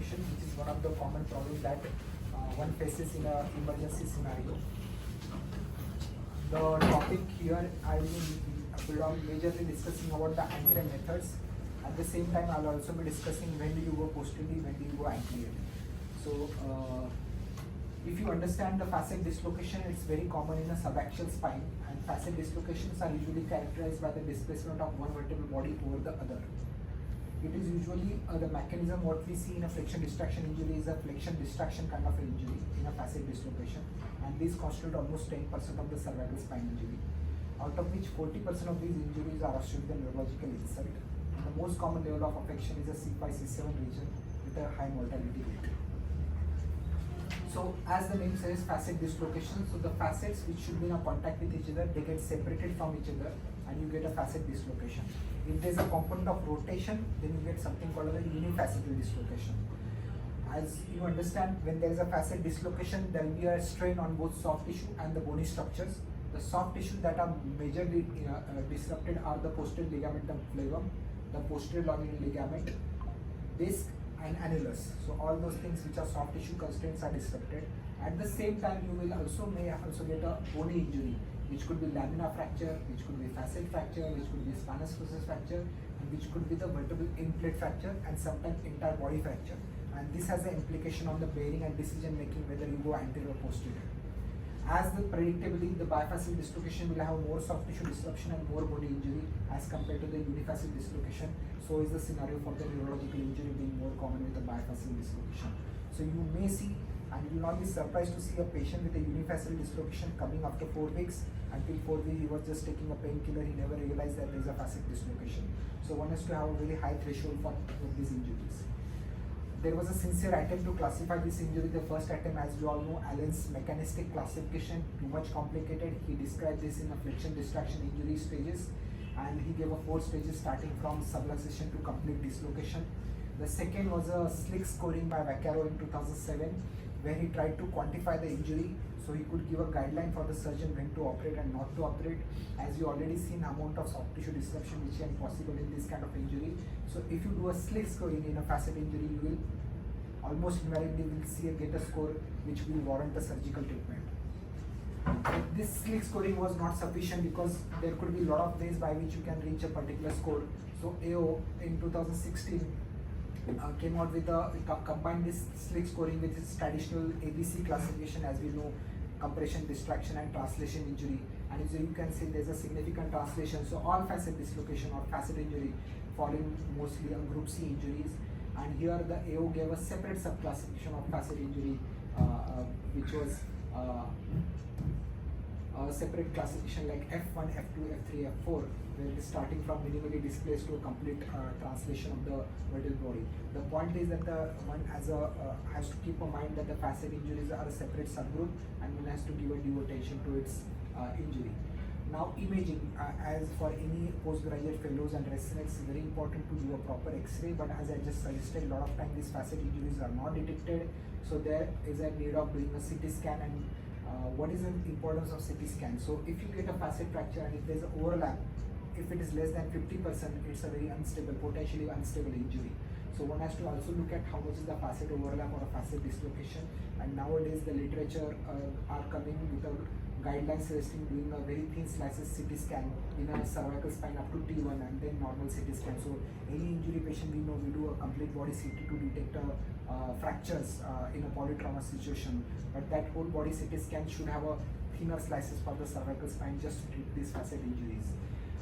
dislocation, which is one of the common problems that one faces in an emergency scenario. The topic here I will be majorly discussing about the anterior methods. At the same time, I'll also be discussing when do you go posteriorly, when do you go anteriorly. So, if you understand the facet dislocation, it's very common in a subaxial spine, and facet dislocations are usually characterized by the displacement of one vertebral body over the other. It is usually the mechanism what we see in a flexion distraction injury is a flexion distraction kind of injury in a facet dislocation, and these constitute almost 10% of the cervical spine injury, out of which 40% of these injuries are associated with neurological insult. And the most common level of affection is a C5, C7 region with a high mortality rate. So as the name says, facet dislocation, so the facets which should be in a contact with each other, they get separated from each other and you get a facet dislocation. If there is a component of rotation, then you get something called a unifacetal dislocation. As you understand, when there is a facet dislocation, there will be a strain on both soft tissue and the bony structures. The soft tissue that are majorly disrupted are the posterior ligamentum flavum, the posterior longinal ligament, disc, and annulus. So all those things which are soft tissue constraints are disrupted. At the same time, you will may also get a bony injury, which could be laminar fracture, which could be facet fracture, which could be spinous process fracture, and which could be the vertebral in-plate fracture, and sometimes entire body fracture. And this has an implication on the bearing and decision making whether you go anterior or posterior. As predictably, the bifacial dislocation will have more soft tissue disruption and more body injury as compared to the unifacial dislocation. So is the scenario for the neurological injury being more common with the bifacial dislocation. So you may see, and you will not be surprised to see a patient with a unifacial dislocation coming after 4 weeks. Until 4 weeks, he was just taking a painkiller. He never realized that there is a facet dislocation. So one has to have a very high threshold for these injuries. There was a sincere attempt to classify this injury. The first attempt, as we all know, Allen's mechanistic classification, too much complicated. He described this in a flexion distraction injury stages, and he gave a 4 stages starting from subluxation to complete dislocation. The second was a slick scoring by Vaccaro in 2007, where he tried to quantify the injury, so he could give a guideline for the surgeon when to operate and not to operate. As you already seen, amount of soft tissue disruption which can possible in this kind of injury. So if you do a slick scoring in a facet injury, you will almost invariably get a score which will warrant a surgical treatment. This slick scoring was not sufficient because there could be a lot of ways by which you can reach a particular score. So AO in 2016 came out with combined this slick scoring with its traditional ABC classification, as we know, compression, distraction, and translation injury. And so you can see there's a significant translation. So all facet dislocation or facet injury falling mostly on group C injuries. And here the AO gave a separate subclassification of facet injury, which was a separate classification like F1, F2, F3, F4, where it is starting from minimally displaced to a complete translation of the vertebral body. The point is that one has to keep in mind that the facet injuries are a separate subgroup, and one has to give a due attention to its injury. Now imaging, as for any postgraduate fellows and residents, it's very important to do a proper X-ray, but as I just suggested, a lot of times these facet injuries are not detected, so there is a need of doing a CT scan. And what is the importance of CT scan? So if you get a facet fracture and if there is an overlap, if it is less than 50%, it's a very unstable, potentially unstable injury. So one has to also look at how much is the facet overlap or a facet dislocation. And nowadays the literature are coming with a guidelines suggesting doing a very thin slices CT scan in a cervical spine up to T1 and then normal CT scan. So any injury patient we know, we do a complete body CT to detect fractures in a polytrauma situation. But that whole body CT scan should have a thinner slices for the cervical spine just to treat these facet injuries.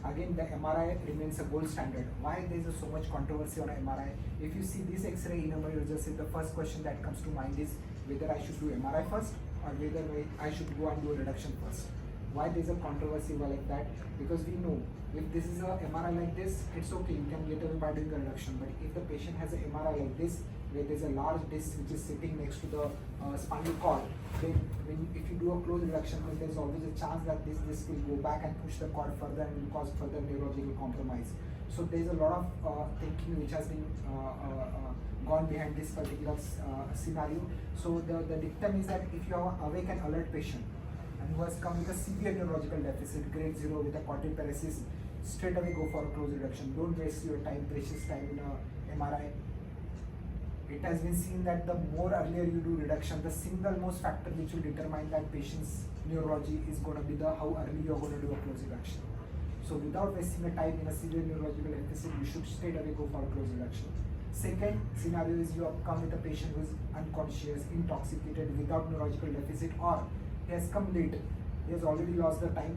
Again, the MRI remains a gold standard. Why there is so much controversy on MRI? If you see this X-ray in a emergency, the first question that comes to mind is whether I should do MRI first or whether I should go and do a reduction first. Why there is a controversy like that? Because we know if this is a MRI like this, it's okay, you can get away by doing a reduction. But if the patient has an MRI like this, where there's a large disc which is sitting next to the spinal cord, then if you do a close reduction, then there's always a chance that this disc will go back and push the cord further and will cause further neurological compromise. So there's a lot of thinking which has been gone behind this particular scenario. So the dictum is that if you have an awake and alert patient and who has come with a severe neurological deficit, grade 0 with a cortical paresis, straight away go for a close reduction. Don't waste your time, precious time in a MRI. It has been seen that the more earlier you do reduction, the single most factor which will determine that patient's neurology is going to be the how early you are going to do a close reduction. So without wasting a time in a severe neurological episode, you should straight away go for a close reduction. Second scenario is you have come with a patient who is unconscious, intoxicated, without neurological deficit, or he has come late, he has already lost the time,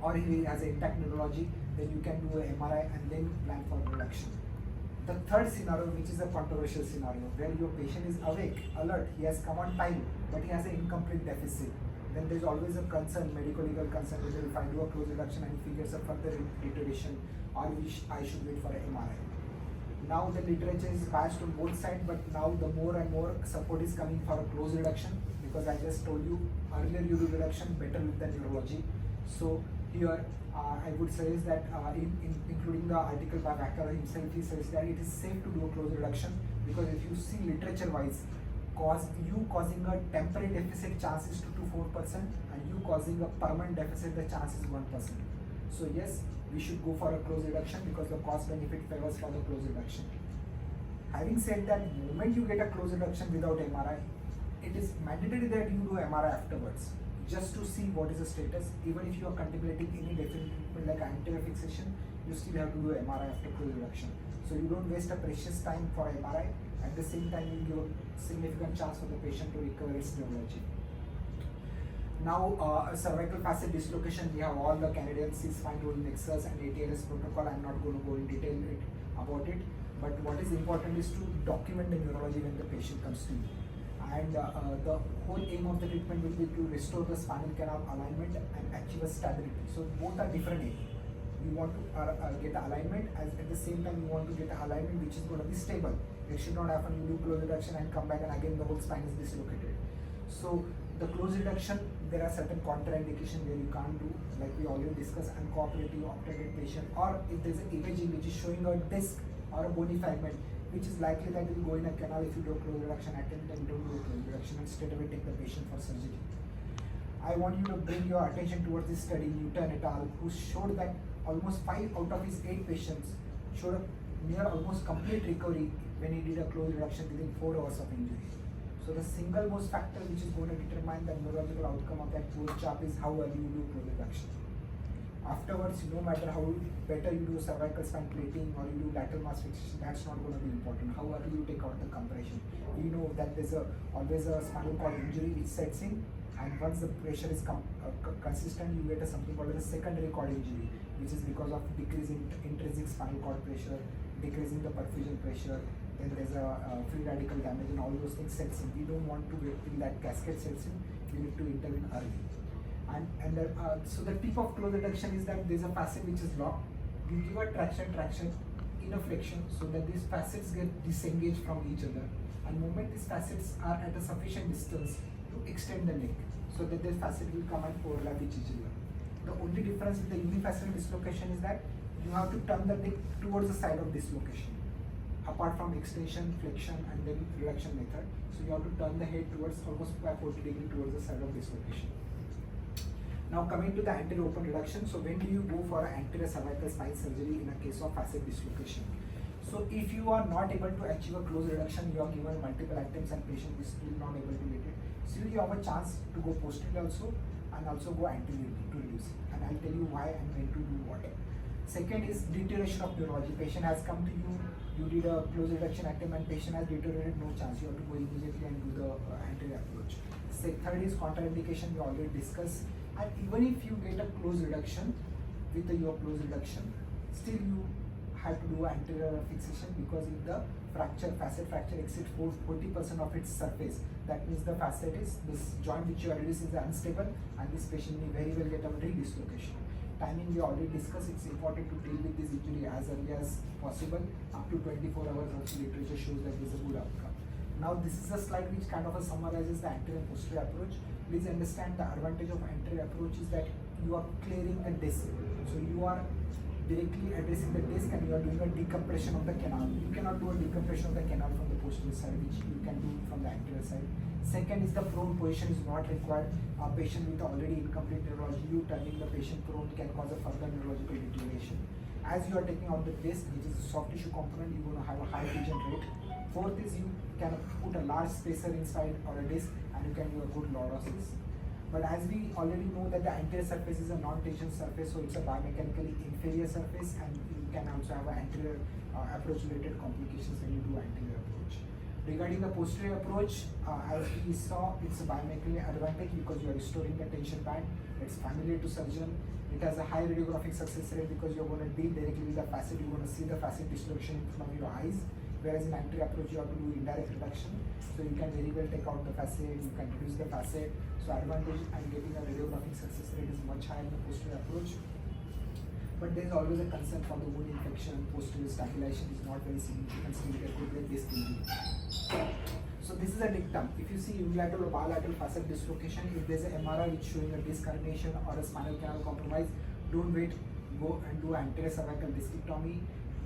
or he has an intact neurology, then you can do an MRI and then plan for reduction. The third scenario, which is a controversial scenario, where your patient is awake, alert, he has come on time, but he has an incomplete deficit. Then there is always a concern, medical legal concern, whether if I do a close reduction and he gets a further deterioration, or I should wait for an MRI. Now the literature is biased on both sides, but now the more and more support is coming for a close reduction, because I just told you earlier you do reduction, better with the neurology. So here I would suggest that including the article by Wacker himself, he says that it is safe to do a close reduction, because if you see literature wise, causing a temporary deficit chance is 2 to 4%, and you causing a permanent deficit, the chance is 1%. So yes, we should go for a close reduction because the cost benefit favors for the close reduction. Having said that, the moment you get a close reduction without MRI, it is mandatory that you do MRI afterwards, just to see what is the status. Even if you are contemplating any definite treatment like anterior fixation, you still have to do MRI after close reduction. So you don't waste a precious time for MRI. At the same time, you give a significant chance for the patient to recover its neurology. Now, cervical facet dislocation, we have all the Canadian C-spine rule nexus and ATLS protocol. I'm not going to go in detail about it, but what is important is to document the neurology when the patient comes to you. And the whole aim of the treatment will be to restore the spinal canal alignment and achieve a stability. So both are different aims. You want to get the alignment, as at the same time you want to get the alignment which is going to be stable. It should not happen you do close reduction and come back and again the whole spine is dislocated. So the close reduction, there are certain contraindications where you can't do, like we already discussed, uncooperative obturated patient, or if there's an imaging which is showing a disc or a bony fragment, which is likely that it will go in a canal if you do a close reduction attempt and don't do a close reduction and straight away take the patient for surgery. I want you to bring your attention towards this study, Newton et al., who showed that almost 5 out of his 8 patients showed a near almost complete recovery when he did a close reduction within 4 hours of injury. So the single most factor which is going to determine the neurological outcome of that post-op is how well you do close reduction. Afterwards, no matter how better you do cervical spine plating or you do lateral mass fixation, that's not going to be important. How early you take out the compression. We know that there's always a spinal cord injury which sets in, and once the pressure is consistent, you get something called a secondary cord injury, which is because of decreasing intrinsic spinal cord pressure, decreasing the perfusion pressure. Then there's a free radical damage and all those things sets in. We don't want to wait till that cascade sets in. We need to intervene early. So the tip of close reduction is that there's a facet which is locked. We give a traction in a flexion so that these facets get disengaged from each other. And the moment these facets are at a sufficient distance to extend the neck, so that the facet will come and overlap with each other. The only difference with the unifacetal dislocation is that you have to turn the neck towards the side of dislocation. Apart from extension, flexion, and then reduction method, so you have to turn the head towards almost 40 degrees towards the side of dislocation. Now coming to the anterior open reduction, so when do you go for an anterior cervical spine surgery in a case of facet dislocation? So if you are not able to achieve a close reduction, you are given multiple attempts and patient is still not able to get it, still you have a chance to go posterior also and also go anterior to reduce it. And I'll tell you why and when to do what. Second is deterioration of neurology. Patient has come to you, you did a close reduction attempt and patient has deteriorated, no chance. You have to go immediately and do the anterior approach. Third is contraindication, we already discussed. And even if you get a close reduction with your close reduction, still you have to do anterior fixation, because if the facet fracture exceeds 40% of its surface, that means the facet is, this joint which you are reducing is unstable and this patient may very well get a redislocation. Timing we already discussed, it's important to deal with this injury as early as possible. Up to 24 hours also literature shows that there is a good outcome. Now this is a slide which kind of summarizes the anterior and posterior approach. Please understand the advantage of anterior approach is that you are clearing the disc. So you are directly addressing the disc and you are doing a decompression of the canal. You cannot do a decompression of the canal from the posterior side, which you can do from the anterior side. Second is the prone position is not required. A patient with already incomplete neurology, you turning the patient prone can cause a further neurological deterioration. As you are taking out the disc, which is a soft tissue component, you're going to have a high fusion rate. Fourth is you can put a large spacer inside or a disc and you can do a good lordosis. But as we already know that the anterior surface is a non-tension surface, so it's a biomechanically inferior surface, and you can also have an anterior approach related complications when you do anterior approach. Regarding the posterior approach, as we saw, it's a biomechanically advantage because you are restoring the tension band. It's familiar to surgeon. It has a high radiographic success rate because you're going to deal directly with the facet. You're going to see the facet dislocation in front of your eyes. Whereas in anterior approach, you have to do indirect reduction. So you can very well take out the facet, you can reduce the facet. So advantage and getting a radiographic success rate is much higher in the posterior approach. But there is always a concern for the wound infection. Posterior stabilization is not very significant, so you get good with disc injury. So this is a dictum. If you see unilateral or bilateral facet dislocation, if there is an MRI which showing a disc herniation or a spinal canal compromise, don't wait, go and do anterior cervical discectomy.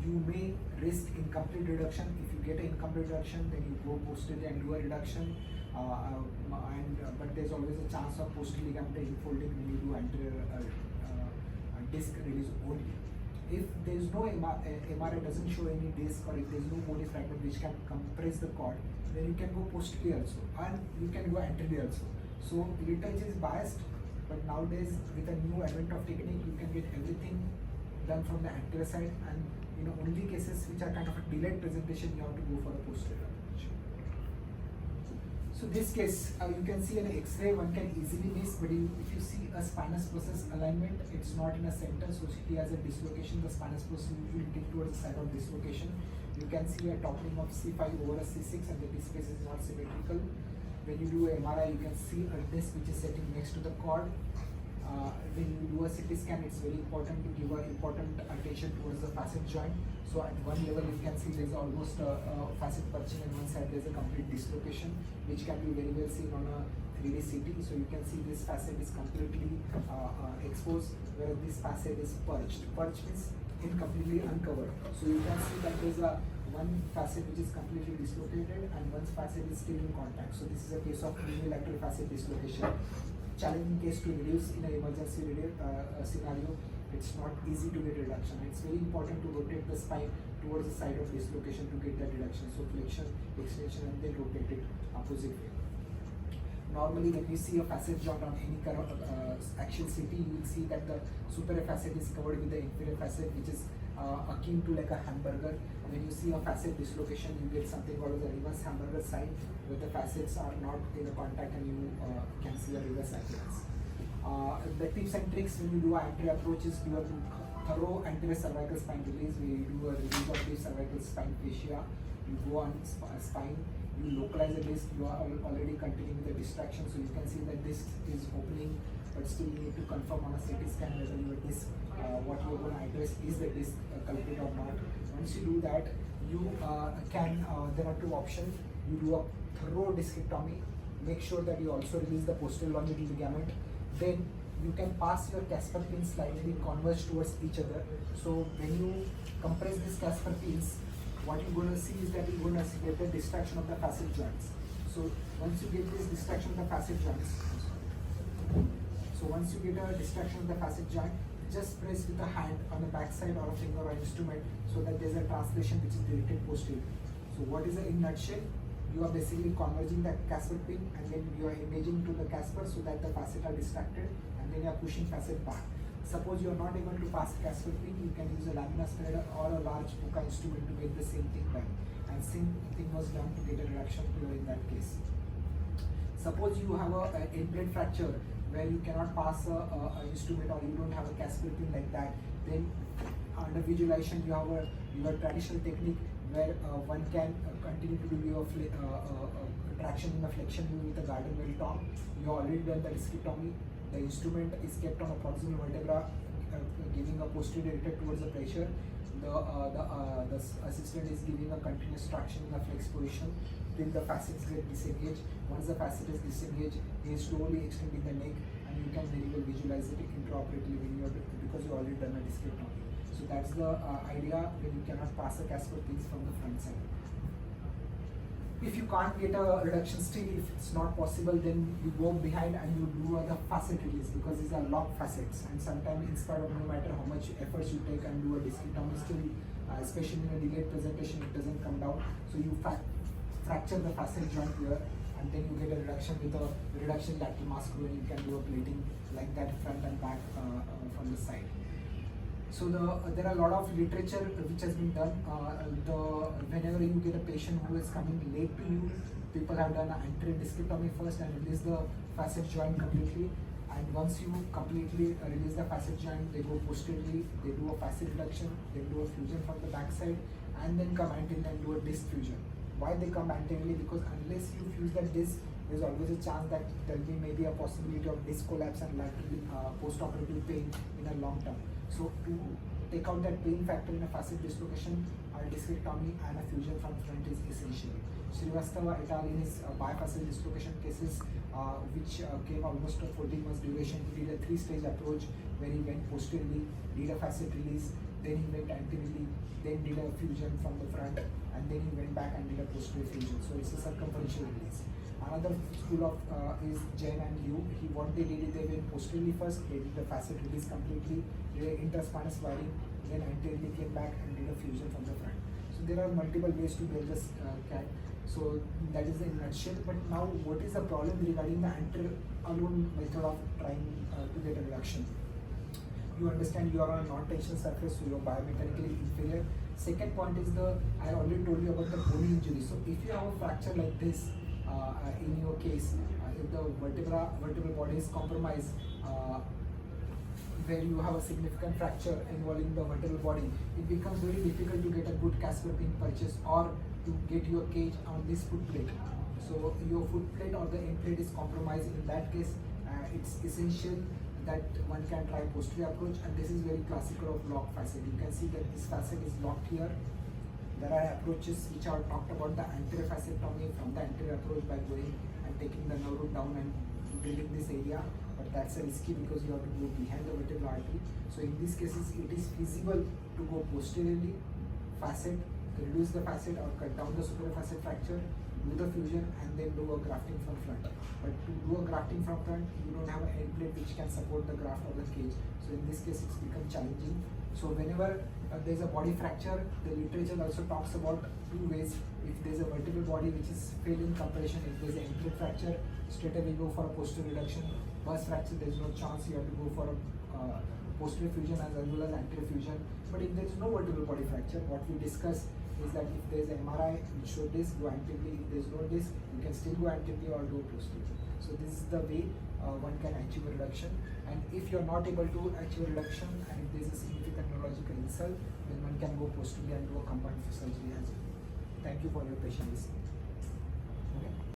You may risk incomplete reduction. If you get an incomplete reduction, then you go posterior and do a reduction. But there's always a chance of posterior ligament infolding when you do anterior disc release only. If there is no MRI doesn't show any disc, or if there is no bony fragment which can compress the cord, then you can go posterior also, and you can go anterior also. So literature is biased, but nowadays with a new advent of technique, you can get everything done from the anterior side, and only cases which are kind of a delayed presentation, you have to go for a posterior approach. So this case, you can see an X-ray, one can easily miss, but if you see a spinous process alignment, it's not in a center, so he has a dislocation. The spinous process usually tilt towards the side of dislocation. You can see a toppling of C5 over a C6, and the disc space is not symmetrical. When you do MRI, you can see a disc which is sitting next to the cord. When you do a CT scan, it's very important to give important attention towards the facet joint. So at one level, you can see there's almost a facet perching, and one side there's a complete dislocation, which can be very well seen on a 3D CT. So you can see this facet is completely exposed, whereas this facet is perched. Perched means completely uncovered. So you can see that there's one facet which is completely dislocated, and one facet is still in contact. So this is a case of unilateral facet dislocation. Challenging case to reduce in an emergency scenario. It's not easy to get reduction. It's very important to rotate the spine towards the side of dislocation to get that reduction. So flexion, extension, and then rotate it opposite way. Normally, when you see a facet joint on any kind of axial CT, you will see that the superior facet is covered with the inferior facet, which is akin to like a hamburger. When you see a facet dislocation, you get something called the reverse hamburger sign, where the facets are not in contact and you can see a reverse appearance. The tips and tricks when you do anterior approach is do a thorough anterior cervical spine release, where you do a release of the cervical spine fascia. You go on spine, you localize the disc. You are already continuing with the distraction, so you can see that disc is opening, but still you need to confirm on a CT scan whether your disc, what you are going to address, is the disc culprit or not. Once you do that, you there are two options. You do a thorough discectomy, make sure that you also release the posterior longitudinal ligament. Then you can pass your Casper pins slightly converge towards each other. So when you compress these Casper pins, what you're going to see is that you're going to get the distraction of the facet joints. So once you get this distraction of the facet joints, just press with a hand on the back side or a finger or instrument, so that there's a translation which is directed posterior. So what is it in nutshell? You are basically converging the Casper pin, and then you are engaging to the Casper so that the facet are distracted, and then you are pushing facet back. Suppose you are not able to pass Casper pin, you can use a laminar spreader or a large Puka instrument to get the same thing done. And same thing was done to get a reduction here in that case. Suppose you have a end-plate fracture where you cannot pass a instrument, or you don't have a Casper pin like that, then under visualization you have your traditional technique where one can continue to do your traction in the flexion move with a garden well tongue. You have already done the discectomy. The instrument is kept on a proximal vertebra, giving a posterior directed towards the pressure. The assistant is giving a continuous traction in the flex position till the facets get disengaged. Once the facet is disengaged, he is slowly extending the neck, and you can very well visualize it intraoperatively when you are, because you already done a discectomy. So that's the idea when you cannot pass the Casper pins from the front side. If you can't get a reduction still, if it's not possible, then you go behind and you do the facet release, because these are locked facets, and sometimes in spite of no matter how much efforts you take and do a discectomy, still especially in a delayed presentation, it doesn't come down. So you fracture the facet joint here, and then you get a reduction with a reduction lateral mass screw, and you can do a plating like that front and back from the side. So there are a lot of literature which has been done. Whenever you get a patient who is coming late to you, people have done an anterior discectomy first and release the facet joint completely. And once you completely release the facet joint, they go posteriorly, they do a facet reduction, they do a fusion from the back side, and then come anteriorly and do a disc fusion. Why they come anteriorly? Because unless you fuse that disc, there's always a chance that there will be maybe a possibility of disc collapse and lateral post-operative pain in a long term. So to take out that pain factor in a facet dislocation, a discectomy and a fusion from front is essential. Srivastava et al. In his bifacet dislocation cases, which came almost a 14 months duration, he did a 3-stage approach where he went posteriorly, did a facet release, then he went anteriorly, then did a fusion from the front, and then he went back and did a posterior fusion. So it's a circumferential release. Another school of is Jain and Liu. What they did is they went posteriorly first, they did the facet release completely, did an interspinous wiring, then anteriorly came back and did a fusion from the front. So there are multiple ways to build this CAD. So that is in a nutshell. But now what is the problem regarding the anterior alone method of trying to get a reduction? You understand you are on a non-tension surface, so you are biomechanically inferior. Second point is I already told you about the bony injury. So if you have a fracture like this, in your case, if the vertebral body is compromised, where you have a significant fracture involving the vertebral body, it becomes very difficult to get a good casket pin purchase or to get your cage on this foot plate. So your foot plate or the end plate is compromised. In that case, it's essential that one can try posterior approach, and this is very classical of locked facet. You can see that this facet is locked here. There are approaches which are talked about the anterior facectomy from the anterior approach by going and taking the nerve root down and drilling this area, but that's risky because you have to go behind the vertebral artery. So in these cases, it is feasible to go posteriorly, facet, reduce the facet or cut down the superior facet fracture, do the fusion, and then do a grafting from front. But to do a grafting from front, you don't have an end plate which can support the graft of the cage. So in this case, it's become challenging. So whenever there's a body fracture, the literature also talks about 2 ways. If there's a vertebral body which is failing compression, if there's an end plate fracture, straight away go for a posterior reduction. Burst fracture, there's no chance, you have to go for a posterior fusion as well as anterior fusion. But if there's no vertebral body fracture, what we discuss is that if there's MRI which shows this, go anteriorly. If there's no this, you can still go anteriorly or do posterior. So this is the way one can achieve a reduction. And if you're not able to achieve a reduction and if there's a significant neurological insult, then one can go posteriorly and do a combined surgery as well. Thank you for your patience.